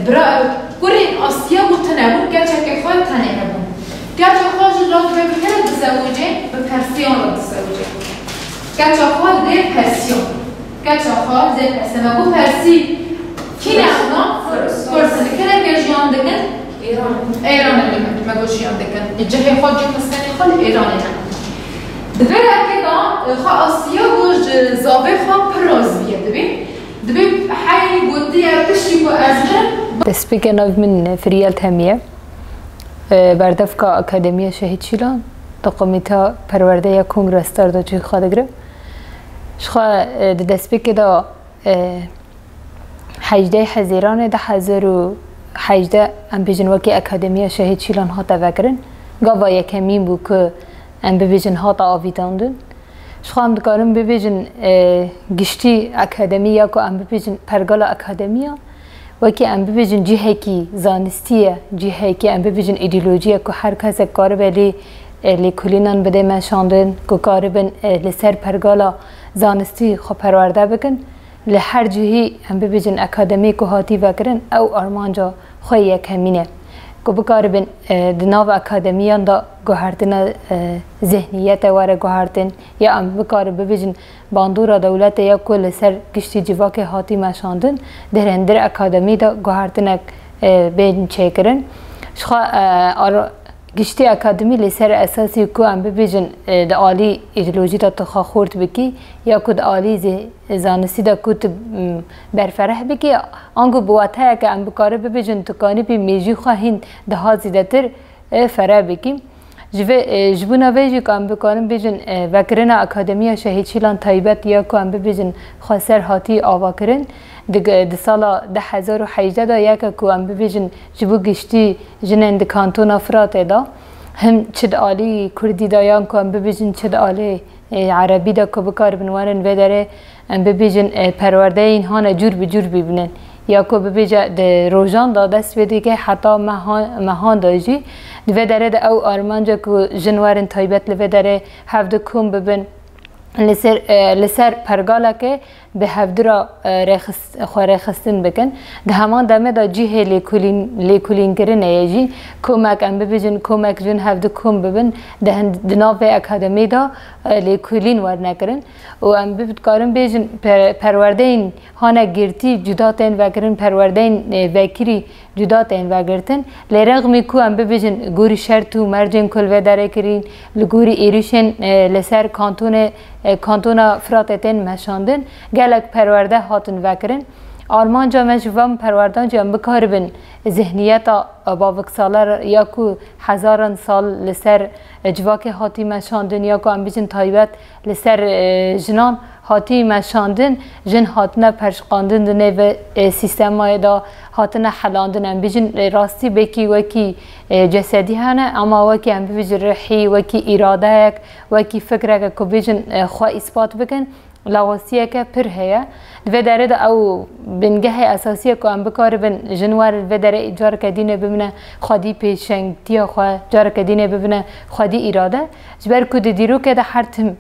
برا كورين آسیا بودنبود گرچه که خواهد تنه نبود گرچه خواهد جلال بکره بزوجه به پرسیان را بزوجه گرچه خواهد ده پرسیان گرچه خواهد ده پرسیان و بو پرسی کی نخونا؟ فرسنه که نگر جیان دکن؟ ایران نمیمد مگو جیان دکن جهه خواهد جو مسکنی خواهد ایران نمیمد دبیر اکه دا خواه آسیا گوش زاوه خواه پراز بیه دبیر دبیر حیلی بودی ارتشی که ازمه دسپیک ناو من فریال تهمیه بردف که اکادمی شهید شیلان دا قمیتا پرورده کنگرس دا چی خواه گرم شخواه دسپیک دا 18 حزیران 2018 ام بیجن وکی اکادمی شهید شیلان ها تفکرن گاوا یکمین بو که ام ببیجن ها تا آویداندن شخواه هم دکارم ببیجن گشتی اکادمی یا که ام ببیجن پرگال اکادمی وکی ام ببیجن جیه کی زانستیه جیه کی ام ببیجن ایدئولوژیه که هر کس کار بلی لیکولینان بده مشاندن که کار بن لسر پرگالا زانستی خو پرورده بکن لهر جهی ام ببیجن اکادمی که هاتی وکرن او آرمانجا خوی یک همینه که بکار بن دناو اکادمیان دا گوهردن ذهنیت واره گوهردن یا ام بکار ببیجن باندورا دولت یا کل سر گشتی جواک هاتی مشاندن در اندر اکادمی دا گوهردن بین چه کرن شخوا گشتی اکادمی لسر اساسی که ام ببیجن دا آلی ایدئولوژی دا تخوا خورد بکی یا که دا آلی زانستی دا که برفرح بکی آنگو بواته که ام بکاره ببیجن تکانی بی میجی خواهین ده ها زیده تر فرح بکی جبونا ویجی که ام بکارم بیجن وکرن اکادمی شهید شیلان تایبت یا که ام ببیجن خسر هاتی آوا کرن ده سالا 2018 دا یک که ام ببیجن جبو گشتی جنن ده کانتون افراد دا هم چد آلی کردی دا یا که ام ببیجن چد آلی عربی دا که بکار بنوارن و داره ام ببیجن perwerdeyên هانه جور بجور ببینن یا که ببیجه ده روزان دا دست بده که حتی مهان داجی و داره ده او آرمانجا که جنوارن تایبت لوه داره هفته کم ببین لسر پرگاله که به هفته را رخصتن بکن ده همان دمه دا جیه لیکولین کرنه یجی کمک ام ببیجن کمک جن هفته کم ببین ده ناو اکادمی دا لیکولین ور نکرن و ام ببیدکارم بیجن پروردهین هانه گرتی جدا تین وکرن پروردهین وکری جدا تین وگرتن لرغمی کو ام ببیجن گوری شرط و مرجن کل و داره کرین لگوری ایریشن لسر کانتونا فراتتین مشاندن گلک پرورده هاتن وکرن آرمانجا مجوام پروردان جام بکاربن ذهنیت باوک سالار یا کو هزاران سال لسر جواک هاتی مشاندن یا کو ام بیجن تایبت لسر جنان هاتی مشاندن جن هاتنه پرشقاندن دنه و سیستمای دا هاتنه حلاندن ام بیجن راستی بکی وکی جسدی هنه اما وکی ام بیجن روحی وکی اراده یک وکی فکر که بیجن خواه اثبات بکن لغوسیه که پر هیا و داره دا او بنگه اساسیه که ام بکار بن جنوار و داره جار کدینه ببینه خودی پیشنگتی خواه جار کدینه ببینه خودی اراده جبر کد دیرو که ده هر تم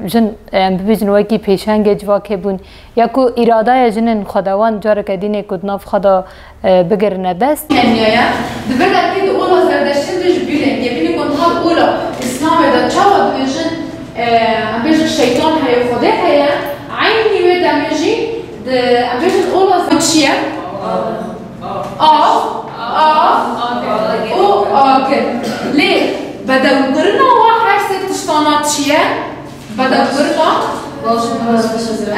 جن ببیجن وکی پیشنگ جواکه بون یا کو اراده جنن خداوند جار کدینه کد ناف خدا بگرنه دست نمیایه دبر اکی دو اولا زردشتن دش بیرن یبینی کنها اولا اسلام دا چاوا بیجن بیجن شیطان هی خوده هی عینی و دمیجی بیجن اولا چیه؟ او آگل لی بدو گرنا و هر ست تشتانات چیه؟ بدو گرنا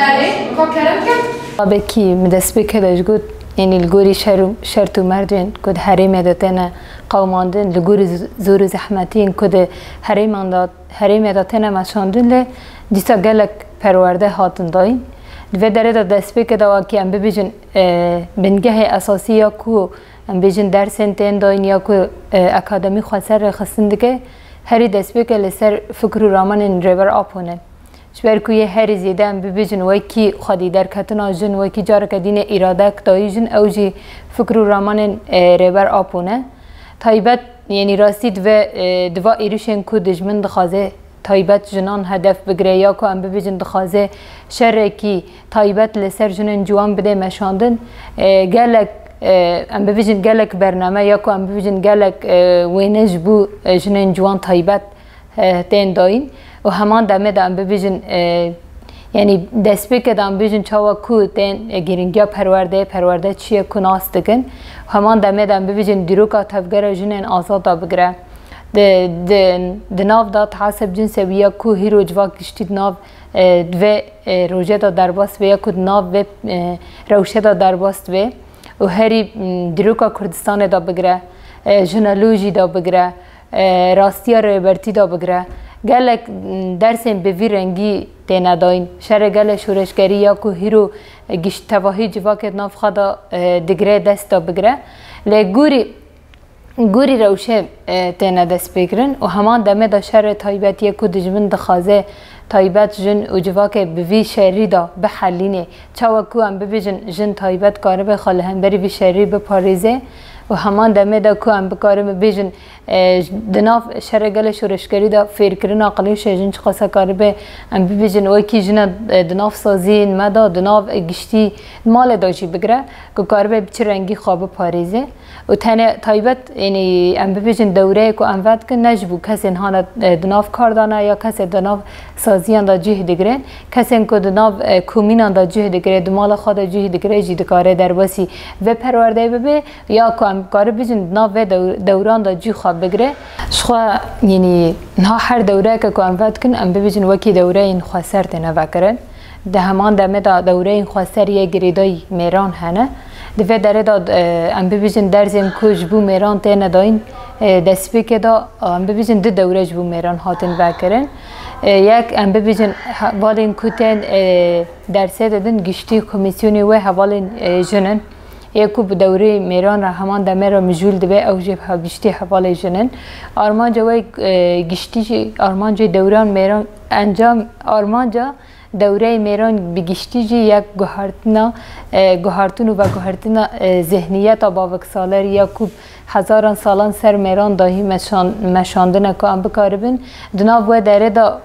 اره که کرم کرد؟ بکی مدست بکدش گود یعنی الگوری شرط و مردین کد حریم داتنه قوماندن لگوری زور زحمتین کد حریم داتنه مشاندن لی دیسا گلک پرورده هاتن داین و داره دا دست بکده واکی ام ببیجن بنگه اساسی یا کو ام بیجن درسن تین داین یا کو اکادمی خسر رخصتن دکه هری دست بکه لسر فکر و رامان ریور آپ هونه شبر کوی هر زیده ام ببیجن وکی خودی در کتنا جن وکی جار کدین اراده کتایی جن او جی فکر و رامان ریبر آپونه تایبت یعنی راستید و دوا ایروشن کو دجمن دخوازه تایبت جنان هدف بگره یا که ام ببیجن دخوازه شر کی تایبت لسر جنن جوان بده مشاندن گلک ام ببیجن گلک برنامه یا کو ام ببیجن گلک وینج بو جنین جوان تایبت تین داین و همان دمه دام ببیجن یعنی دست بکه دام ببیجن چاوا کو تین گیرنگیا پرورده چیه کناس دکن همان دمه دام ببیجن دیروکا تفگر جنین آزاد بگره د ناو دا حسب جنس ویا کو هیرو جواک گشتید ناو دوی روژه دا درباست و یا کود ناو و روشه دا درباست و هری دروکا کردستان دا بگره ژنالوژی دا بگره راستیا ریبرتی دا بگره گلک درسین به وی رنگی تینا داین شر گل شورشگری یا کو هیرو گشت تواهی جواکت ناو خدا دگره دست دا بگره گوری روشه تینا دست بگرن و همان دمه دا شر تایبتی کو دجمن دخوازه تایبت جن و جواک به وی شهری دا به حلینه چاوا کو هم ببیجن جن تایبت کاره به خاله هم بری وی شهری به پاریزه و همان دمه دا کو هم بکاره ببیجن دناف شرگل شورشگری دا فیرکرین اقلیش جن چخواسه کاره به هم ببیجن و کی جن دناف سازی مدا دناف گشتی مال داشی بگره که کاره به چه رنگی خواب پاریزه و تنه تایبت یعنی هم ببیجن دوره کو هم ود که نجبو کسی هانا دناف کار دانه یا کسی دناف سازیان دا جه دگرن کسی که دناف کومینان دا جه دگره دمال خود جه دگره جی دکاره درباسی و پرورده ببه یا که هم کاره بیجن دناف و دوران دا جه خواب بگره شخوا یعنی نه هر دوره که هم ود کن هم ببیجن وکی دوره این خواستر تنه وکرن ده همان دمه دا دوره این خواستر یه گریدای میران هنه دفعه داره داد ام ببیجن درزیم کوچ بو میران تینه داین دست بکه دا ام ببیجن دو دوره بو میران هاتن وکرن یک ام ببیجن حوالین کوتن درسه دادن گشتی کمیسیونی و حوالین جنن یکو به دوره میران را همان دمه را مجول دبه او جب گشتی حوالی جنن آرمانجا و گشتی آرمانجا دوران میران انجام آرمانجا دوره میران بگشتی جی یک گوهرتون و گوهرتون ذهنیت باوک سالر یا کوب هزاران سالان سر میران داهی مشاندن که ام بکاربن دناب و داره دا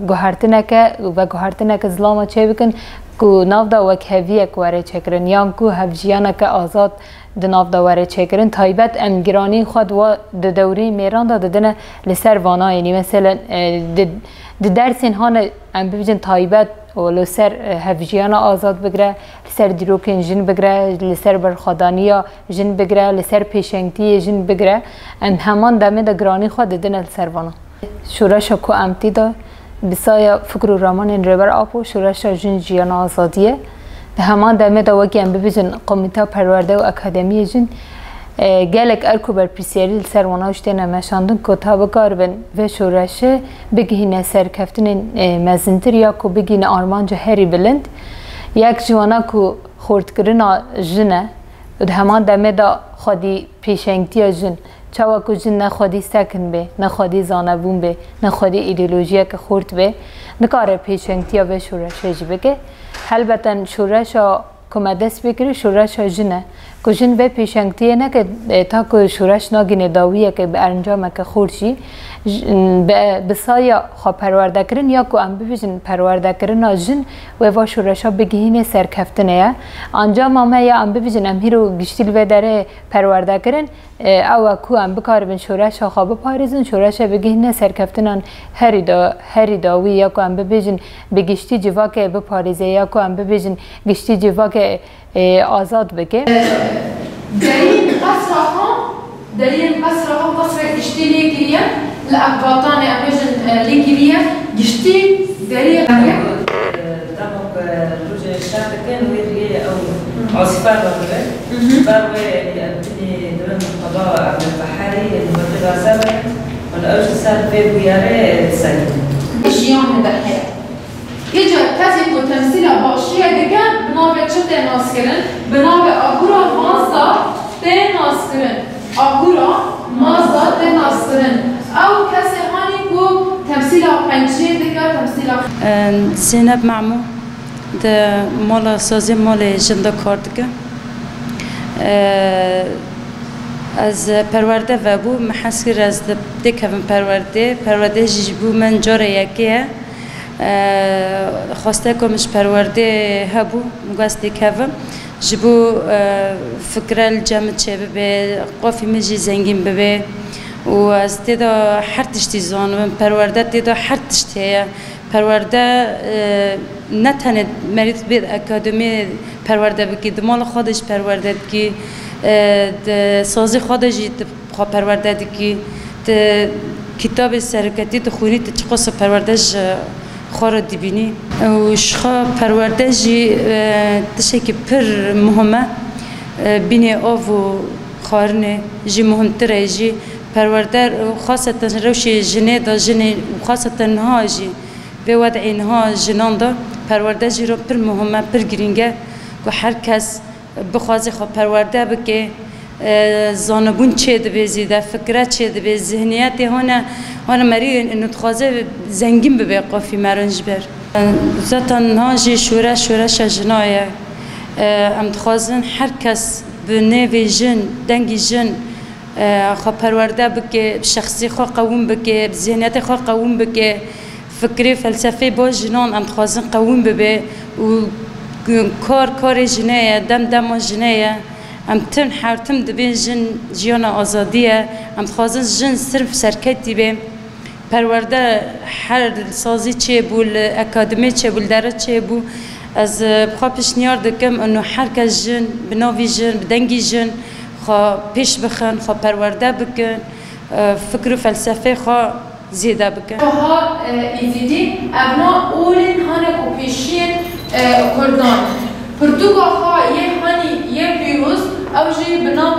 گوهرتون که و گوهرتون که ظلام چه بکن که ناف دا وک هوی اک واره چکرن یا که هفجیان که آزاد دناف دا واره چکرن تایبت امگرانی خود و دوره میران دا دادن لسر وانا یعنی مثلا درسین هان ام ببیجن تایبت و لسر هفجیان آزاد بگره لسر دیروکن جن بگره لسر برخدانیا جن بگره لسر پیشنگتی جن بگره ام همان دمه دا گرانی خود دادن لسر وانا شورش کو امتی دا بسایا فکر و رامان این ربر آپو شورش جن جیان آزادیه همان دمه دا وکی ام ببیجن قومیتا پرورده و اکادمی جن گلک ارکو بر پرسیاری سر وناوش تینا مشاندن کتاب کاربن و شورشه بگهینه سرکفتن مزنتر یا کو بگهینه آرمانجا هری بلند یک جوانا کو خورد کرنا جنه و همان دمه دا خودی پیشنگتی جن چاوا کو جن نه خودی سکن به نه خودی زانبون به نه خودی ایدئولوژی که خورد به نکاره پیشنگتی و شورشه جی بگه البته شورشه کم دست بکری شورش جنه که جن به پیشنگتیه نه که تا که شورش ناگین داویه که به انجام که خورشی به سایا خواه پرورده کرن یا که ام ببیجن پرورده کرن جن و شورش ها بگهینه سرکفتنه انجام همه یا ام ببیجن ام هیرو گشتیل و داره پرورده کرن او که ام بکار بین شورش ها خواه بپاریزن شورش ها بگهینه سرکفتنان هری داوی یا که ام ببیجن بگشتی جوا که بپاریزه یا که ام ببیجن گشتی جوا که آزاد بگه دليل قصرها قصر جشتي ليكريا لأقباطان أمجن ليكريا جشتي دليل دمك روج الشهر كان ويري أو عصفار وغيره باروي أبتني دون قضاء عبد البحري المبلغ سبع والأوج سال في بيارة سنة جيان هذا إجا كذي وتمثيل باشية دكان بنابه شتى ناسكرن بنابه أقورا مازدا تناسكرن أقورا مازدا تناسكرن أو كذي هاني كو تمثيل بنشي دكان تمثيل زينب معمو ده مال سازی مال جنده کاردگه از پرورده و بو محسکر از دکم پرورده جیبو من جاره یکیه خواسته کمش پرورده هبو مگست دکم جبو فكرة الجامعة ببه قافي مجي زنگين ببه و از تدا هر تشتی زانم پرورده تدا هر تشتیه پرورده نه تنه مرید بید اکادمی پرورده بکی دمال خودش پرورده کی سازی خودشی خواه پرورده کی کتاب سرکتی تو خونی تو چقص پروردهش خورا دیبینی و شخا پروردهشی تشه که پر مهمه بینی آف و خارنه جی مهمتره جی پرورده خاصتا روشی جنه دا جنه و خاصتا نها جی به وضع نها جنان دا پرورده جی رو پر مهمه پر گرینگه که هر کس بخوازی خواه پرورده بکه زانبون چه دبیزیده فکره چه دبیز ذهنیتی هونه مریون انو تخوازه زنگین ببه قافی مرنج بر ذاتا نهاجی شورش جنایه ام تخوازن هر کس به نوی جن دنگی جن خواه پرورده بکه شخصی خواه قوم بکه ذهنیت خواه قوم بکه فکری فلسفه با جنان ام تخوازن قوم ببه و کار جنایه دم جنایه ام تن حرتم دبین جن جیان آزادیه ام خوازن جن صرف سرکتی به پرورده هر سازی چه بول اکادمی چه بول داره چه بول از بخواه پیشنیار دکم انو هر کس جن بناوی جن بدنگی جن خواه پیش بخن خواه پرورده بکن فکر و فلسفه خواه زیده بکن خواه ایزیدی ابنا اولین هانه کپیشین کردان پرتوگا خواه یه هانی یه ویروس او جی بنام